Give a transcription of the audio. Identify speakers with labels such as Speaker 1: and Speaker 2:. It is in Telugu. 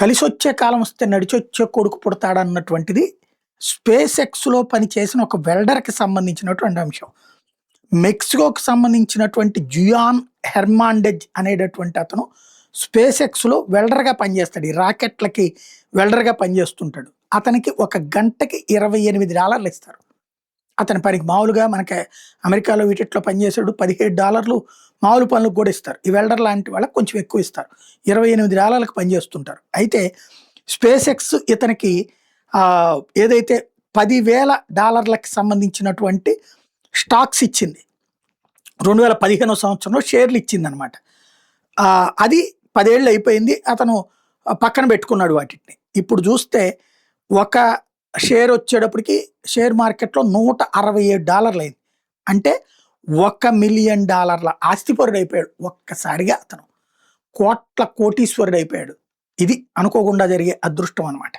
Speaker 1: కలిసొచ్చే కాలం వస్తే నడిచొచ్చే కొడుకు పుడతాడన్నటువంటిది స్పేస్ ఎక్స్‌లో పనిచేసిన ఒక వెల్డర్‌కి సంబంధించినటువంటి అంశం. మెక్సికోకి సంబంధించినటువంటి జుయాన్ హెర్నాండెజ్ అనేటటువంటి అతను స్పేస్ ఎక్స్‌లో వెల్డర్‌గా పనిచేస్తాడు. ఈ రాకెట్‌లకి వెల్డర్‌గా పనిచేస్తుంటాడు. అతనికి ఒక గంటకి $28 ఇస్తారు. అతని పనికి మామూలుగా మనకి అమెరికాలో వీటిట్లో పనిచేసాడు. $17 మామూలు పనులకు కూడా ఇస్తారు. ఈ వెల్డర్ లాంటి వాళ్ళకి కొంచెం ఎక్కువ ఇస్తారు. $28కి పనిచేస్తుంటారు. అయితే స్పేస్ ఎక్స్ ఇతనికి ఏదైతే $10,000కి సంబంధించినటువంటి స్టాక్స్ ఇచ్చింది. 2015 సంవత్సరంలో షేర్లు ఇచ్చిందనమాట. అది 10 ఏళ్ళు అయిపోయింది. అతను పక్కన పెట్టుకున్నాడు వాటిని. ఇప్పుడు చూస్తే ఒక షేర్ వచ్చేటప్పటికి షేర్ మార్కెట్‌లో $167 అయింది. అంటే $1 మిలియన్ ఆస్తిపరుడైపోయాడు. ఒక్కసారిగా అతను కోట్ల కోటీశ్వరుడైపోయాడు. ఇది అనుకోకుండా జరిగే అదృష్టం అనమాట.